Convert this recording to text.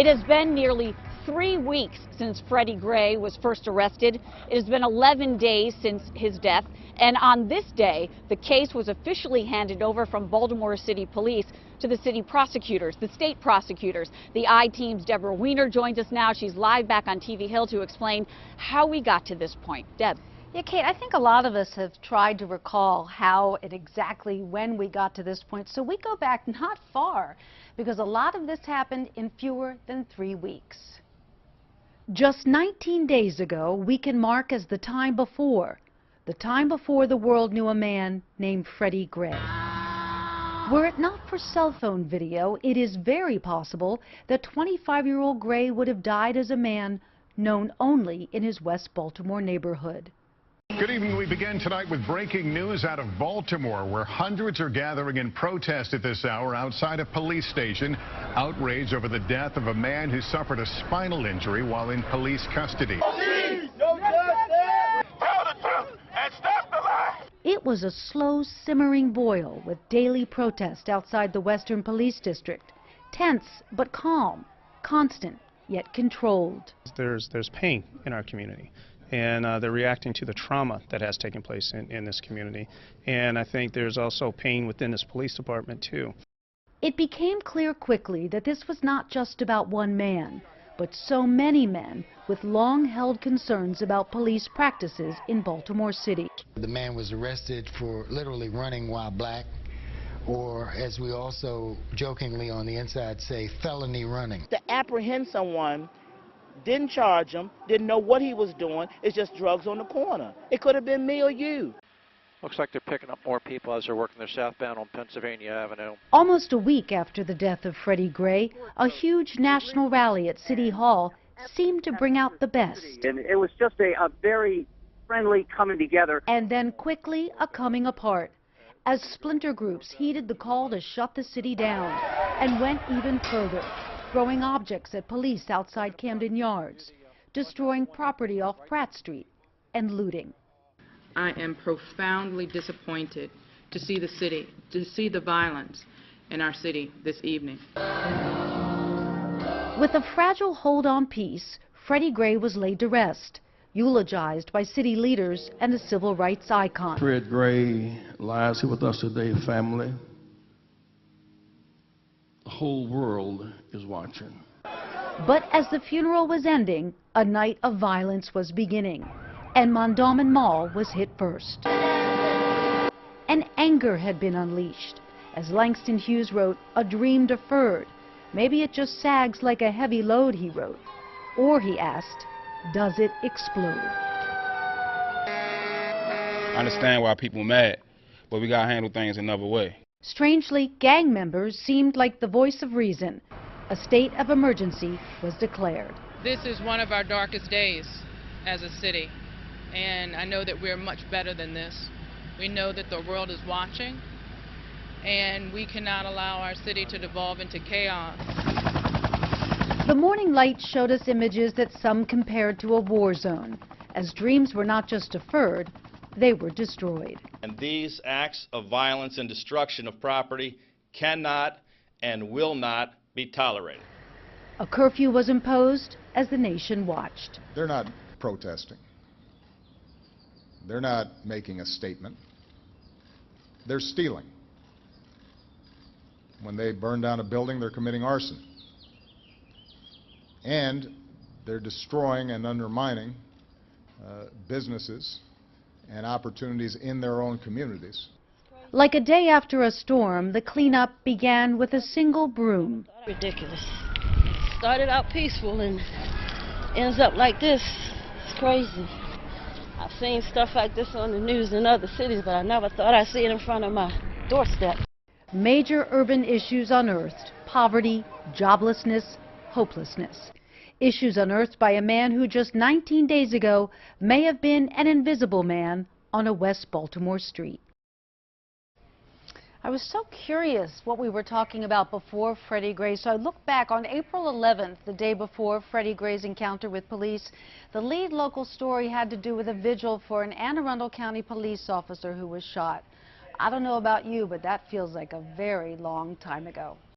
It has been nearly 3 weeks since Freddie Gray was first arrested. It has been 11 days since his death. And on this day, the case was officially handed over from Baltimore City Police to the city prosecutors, the state prosecutors. The I-Team's Deborah Weiner joins us now. She's live back on TV Hill to explain how we got to this point. Deb. Yeah, Kate, I think a lot of us have tried to recall how and exactly when we got to this point. So we go back not far, because a lot of this happened in fewer than 3 weeks. Just 19 days ago, we can mark as the time before the world knew a man named Freddie Gray. Were it not for cell phone video, it is very possible that 25-year-old Gray would have died as a man known only in his West Baltimore neighborhood. Good evening. We begin tonight with breaking news out of Baltimore, where hundreds are gathering in protest at this hour outside a police station. Outrage over the death of a man who suffered a spinal injury while in police custody. It was a slow, simmering boil with daily protest outside the Western Police District. Tense but calm, constant yet controlled. There's pain in our community, and they're reacting to the trauma that has taken place in this community. And I think there's also pain within this police department too. It became clear quickly that this was not just about one man, but so many men with long-held concerns about police practices in Baltimore City. The man was arrested for literally running while black, or as we also jokingly on the inside say, felony running. To apprehend someone, didn't charge him, didn't know what he was doing, it's just drugs on the corner. It could have been me or you. Looks like they're picking up more people as they're working their southbound on Pennsylvania Avenue. Almost a week after the death of Freddie Gray, a huge national rally at City Hall seemed to bring out the best. And it was just a very friendly coming together. And then quickly a coming apart, as splinter groups heeded the call to shut the city down and went even further, throwing objects at police outside Camden Yards, destroying property off Pratt Street, and looting. I am profoundly disappointed to see the violence in our city this evening. With a fragile hold on peace, Freddie Gray was laid to rest, eulogized by city leaders and a civil rights icon. Fred Gray lies here with us today, family. The whole world is watching. But as the funeral was ending, a night of violence was beginning, and Mondawmin Mall was hit first. And anger had been unleashed. As Langston Hughes wrote, "A dream deferred. Maybe it just sags like a heavy load," he wrote. Or he asked, does it explode? I understand why people are mad, but we gotta handle things another way. Strangely, gang members seemed like the voice of reason. A state of emergency was declared. This is one of our darkest days as a city, and I know that we're much better than this. We know that the world is watching, and we cannot allow our city to devolve into chaos. The morning light showed us images that some compared to a war zone, as dreams were not just deferred, they were destroyed. And these acts of violence and destruction of property cannot and will not be tolerated. A curfew was imposed as the nation watched. They're not protesting. They're not making a statement. They're stealing. When they burn down a building, they're committing arson. And they're destroying and undermining businesses and opportunities in their own communities. Like a day after a storm, the cleanup began with a single broom. Ridiculous. Started out peaceful and ends up like this. It's crazy. I've seen stuff like this on the news in other cities, but I never thought I'd see it in front of my doorstep. Major urban issues unearthed: poverty, joblessness, hopelessness. Issues unearthed by a man who just 19 days ago may have been an invisible man on a West Baltimore street. I was so curious what we were talking about before Freddie Gray, so I looked back on April 11th, the day before Freddie Gray's encounter with police. The lead local story had to do with a vigil for an Anne Arundel County police officer who was shot. I don't know about you, but that feels like a very long time ago.